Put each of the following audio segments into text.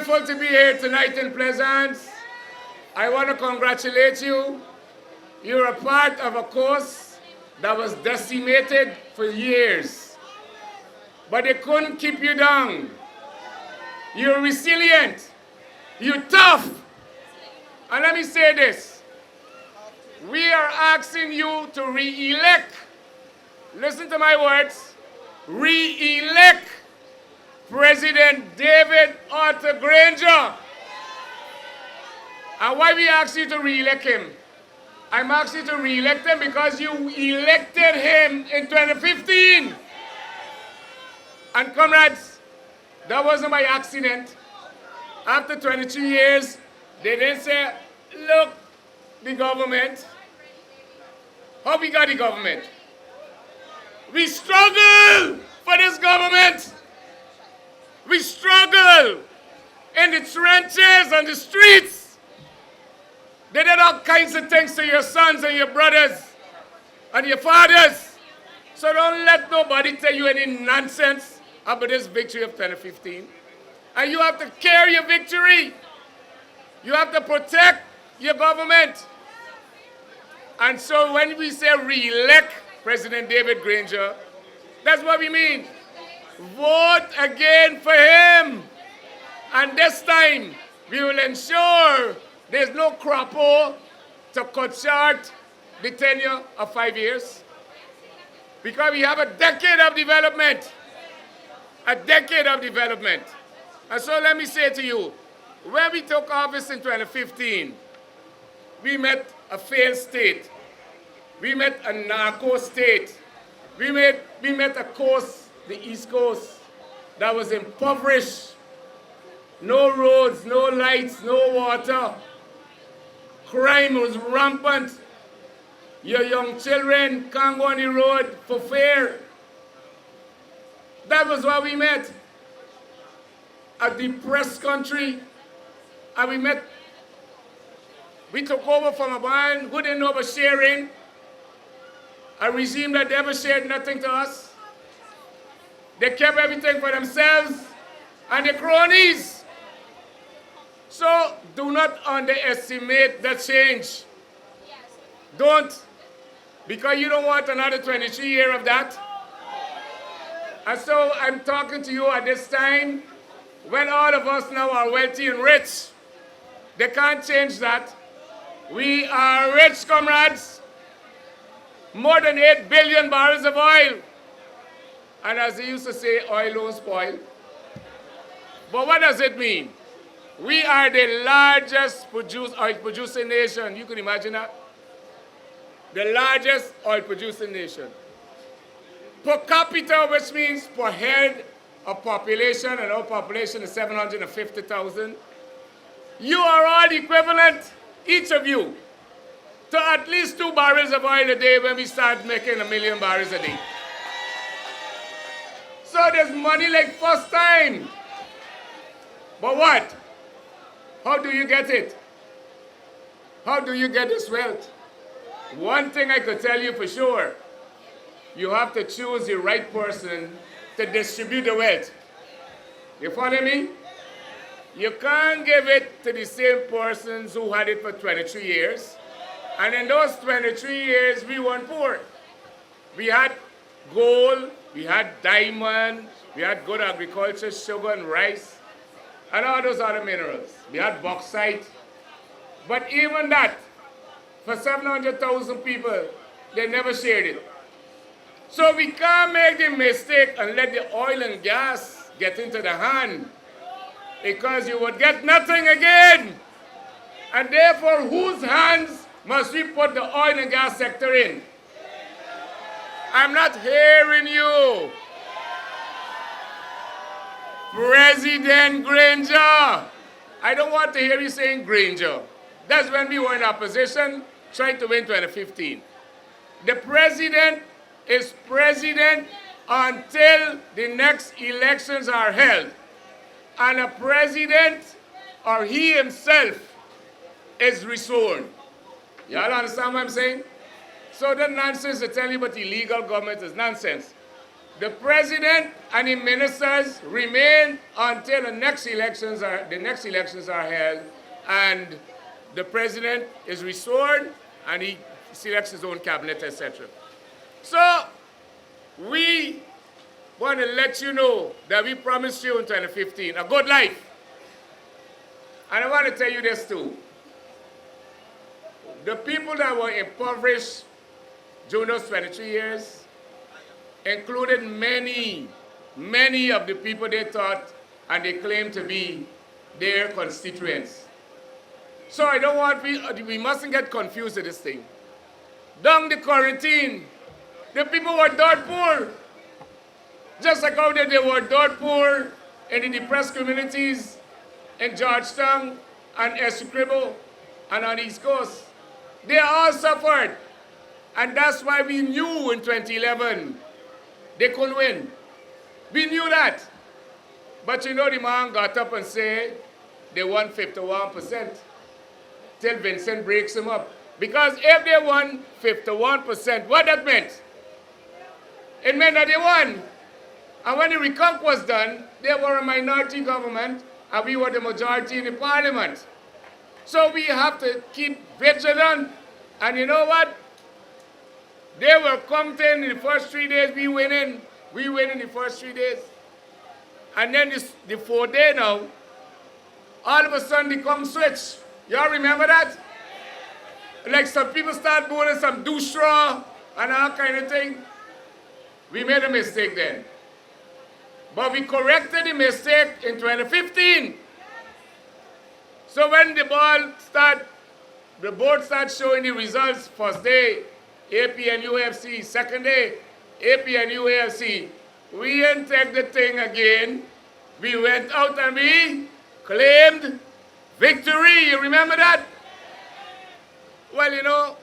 wonderful to be here tonight in Plaisance. I want to congratulate you. You're a part of a course that was decimated for years. But they couldn't keep you down. You're resilient. You're tough. And let me say this. We are asking you to re-elect. Listen to my words. Re-elect President David Arthur Granger. And why we ask you to re-elect him? I'm asking you to re-elect him because you elected him in 2015. And comrades, that wasn't by accident. After 22 years, they didn't say, look, the government. How we got the government? We struggle for this government. We struggle in the trenches and the streets. They did all kinds of things to your sons and your brothers and your fathers. So don't let nobody tell you any nonsense about this victory of 2015. And you have to carry your victory. You have to protect your government. And so when we say re-elect President David Granger, that's what we mean. Vote again for him. And this time, we will ensure there's no crapo to cut short the tenure of 5 years. Because we have a decade of development. A decade of development. And so let me say to you, when we took office in 2015, we met a failed state. We met a narco state. We met a coast, the East Coast, that was impoverished. No roads, no lights, no water. Crime was rampant. Your young children can't go on the road for fear. That was what we met. A depressed country. And we took over from a man who didn't know about sharing. A regime that never shared nothing to us. They kept everything for themselves and their cronies. So do not underestimate the change. Don't. Because you don't want another 23 years of that. And so I'm talking to you at this time when all of us now are wealthy and rich. They can't change that. We are rich, comrades. More than 8 billion barrels of oil. And as they used to say, oil don't spoil. But what does it mean? We are the largest oil producing nation. You can imagine that? The largest oil producing nation. Per capita, which means per head of population, and our population is 750,000. You are all equivalent, each of you, to at least 2 barrels of oil a day when we start making 1 million barrels a day. So there's money like first time. But what? How do you get it? How do you get this wealth? One thing I could tell you for sure, you have to choose the right person to distribute the wealth. You follow me? You can't give it to the same persons who had it for 23 years. And in those 23 years, we weren't poor. We had gold, we had diamond, we had good agriculture, sugar and rice, and all those other minerals. We had bauxite. But even that, for 700,000 people, they never shared it. So we can't make the mistake and let the oil and gas get into the hand, because you would get nothing again. And therefore, whose hands must we put the oil and gas sector in? I'm not hearing you. President Granger. I don't want to hear you saying Granger. That's when we were in opposition trying to win 2015. The president is president until the next elections are held. And a president, or he himself, is resworn. Y'all understand what I'm saying? So the nonsense they tell you about illegal government is nonsense. the president and the ministers remain until the next elections are held, and the president is restored and he selects his own cabinet, etc. So we want to let you know that we promised you in 2015 a good life. And I want to tell you this too. The people that were impoverished during those 23 years included many of the people they thought and they claimed to be their constituents. So I don't want, we mustn't get confused with this thing. During the quarantine, the people were dirt poor. Just like how they were dirt poor in the depressed communities in Georgetown and Essequibo and on the East Coast. They all suffered. And that's why we knew in 2011 they couldn't win. We knew that. But you know, the man got up and said they won 51%. Till Vincent breaks him up. Because if they won 51%, what that meant? It meant that they won. And when the recount was done, they were a minority government and we were the majority in the parliament. So we have to keep vigilant. And you know what? They were counting in the first 3 days, we win in the first 3 days. And then the fourth day now, all of a sudden they come switch. Y'all remember that? Like some people start bowling some do straw and all kind of thing. We made a mistake then. But we corrected the mistake in 2015. So when the board starts showing the results, first day, AP and UFC, second day, AP and UAFC, we didn't take the thing again. We went out and we claimed victory. You remember that? Well, you know,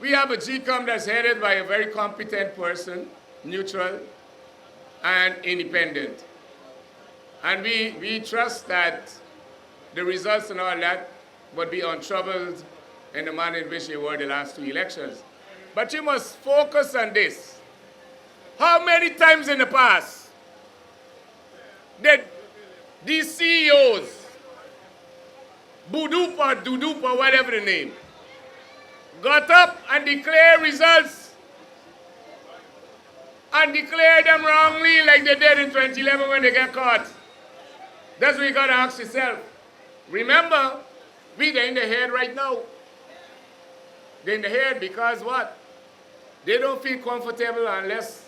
we have a GCOM that's headed by a very competent person, neutral and independent. And we trust that the results and all that would be untroubled in the manner in which they were the last two elections. But you must focus on this. How many times in the past did these CEOs, Budupa, Dudupa, whatever the name, got up and declared results and declared them wrongly like they did in 2011 when they got caught? That's what you got to ask yourself. Remember, they're in the head right now. They're in the head because what? They don't feel comfortable unless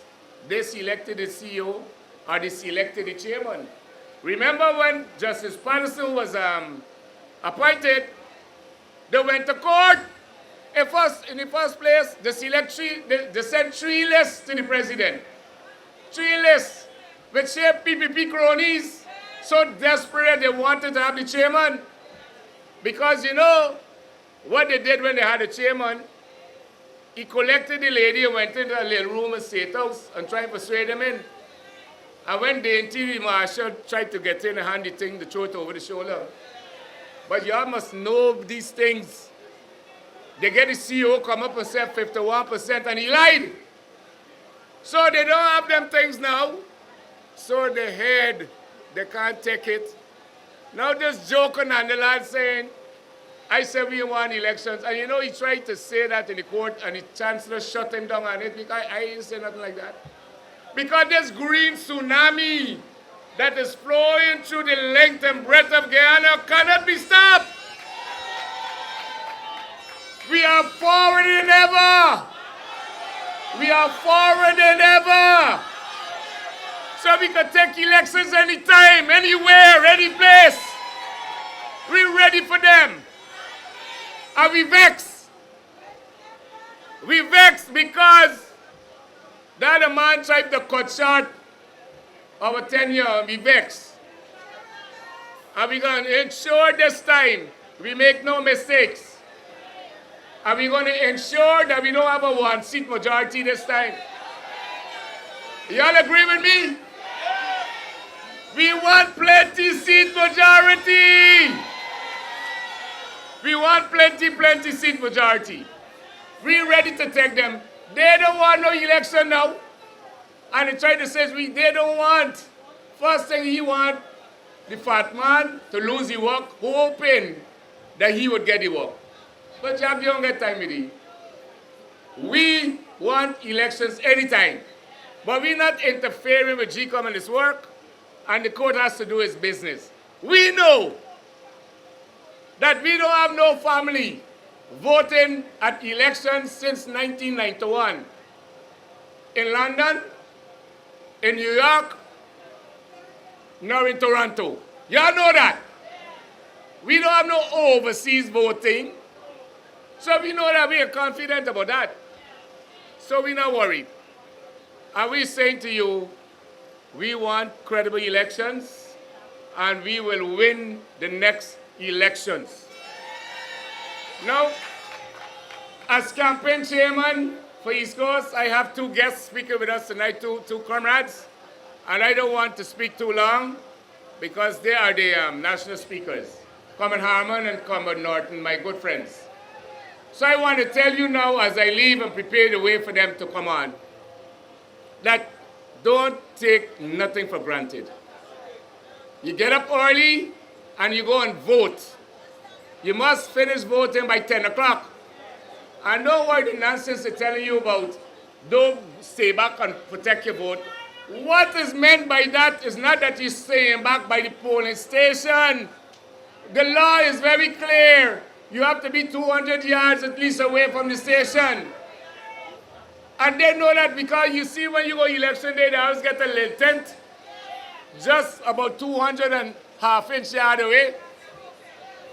they selected the CEO or they selected the chairman. Remember when Justice Patterson was appointed, they went to court. In the first place, they sent 3 lists to the president. 3 lists with shape PPP cronies, so desperate they wanted to have the chairman. Because you know what they did when they had the chairman? He collected the lady and went into a little room at State House and tried to persuade them in. And when the interior marshal tried to get in and hand the throw it over the shoulder. But y'all must know these things. They get the CEO come up and say 51% and he lied. So they don't have them things now. So the head, they can't take it. Now this joking and the lad saying, I said we won elections. And you know, he tried to say that in the court and the chancellor shut him down on it because I didn't say nothing like that. Because this green tsunami that is flowing through the length and breadth of Guyana cannot be stopped. We are forward than ever. We are forward than ever. So we can take elections anytime, anywhere, any place. We're ready for them. And we vex. We vex because the other man tried to cut short our tenure and we vex. And we're going to ensure this time we make no mistakes. And we're going to ensure that we don't have a 1-seat majority this time. Y'all agree with me? We want plenty seat majority. We want plenty seat majority. We're ready to take them. They don't want no election now. And he tried to say they don't want. First thing he want the fat man to lose the work, hoping that he would get the work. But Jack, you don't get time with it. We want elections anytime. But we're not interfering with GCOM and his work, and the court has to do its business. We know that we don't have no family voting at elections since 1991. In London, in New York, now in Toronto. Y'all know that. We don't have no overseas voting. So we know that we are confident about that. So we're not worried. And we're saying to you, we want credible elections, and we will win the next elections. Now, as campaign chairman for East Coast, I have two guest speakers with us tonight, two comrades. And I don't want to speak too long because they are the national speakers, Comrade Harmon and Comrade Norton, my good friends. So I want to tell you now as I leave and prepare the way for them to come on, that don't take nothing for granted. You get up early and you go and vote. You must finish voting by 10 o'clock. I know what the nonsense they're telling you about, don't stay back and protect your vote. What is meant by that is not that you're staying back by the polling station. The law is very clear. You have to be 200 yards at least away from the station. And they know that because you see when you go election day, they always get a little tent just about 200 and half-inch yard away.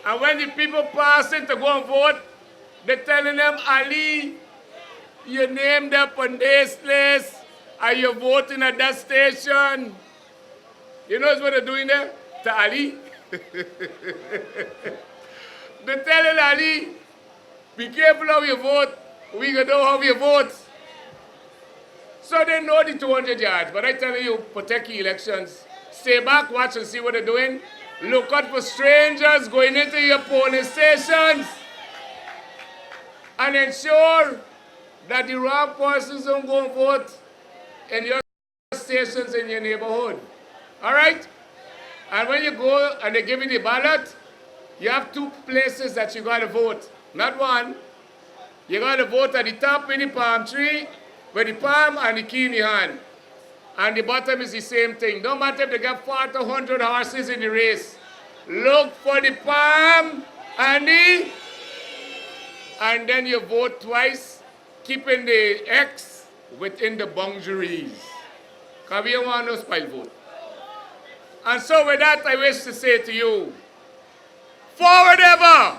And when the people pass in to go and vote, they're telling them, Ali, you're named up on this list. Are you voting at that station? You know what they're doing there to Ali? They're telling Ali, be careful how you vote. We can know how you vote. So they know the 200 yards. But I tell you, protect your elections. Stay back, watch and see what they're doing. Look out for strangers going into your polling stations. And ensure that the wrong persons don't go and vote in your stations in your neighborhood. All right? And when you go and they give you the ballot, you have two places that you got to vote. Not one. You got to vote at the top in the palm tree with the palm and the key in the hand. And the bottom is the same thing. No matter if they got 400 horses in the race. Look for the palm and the... And then you vote twice, keeping the X within the boundaries. Because we don't want no spoil vote. And so with that, I wish to say to you, forward ever!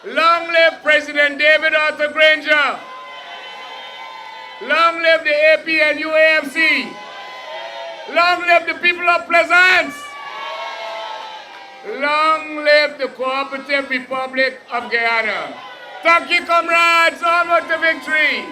Long live President David Arthur Granger! Long live the AP and UAMC! Long live the people of Plaisance! Long live the Cooperative Republic of Guyana! Thank you, comrades! Onward to victory!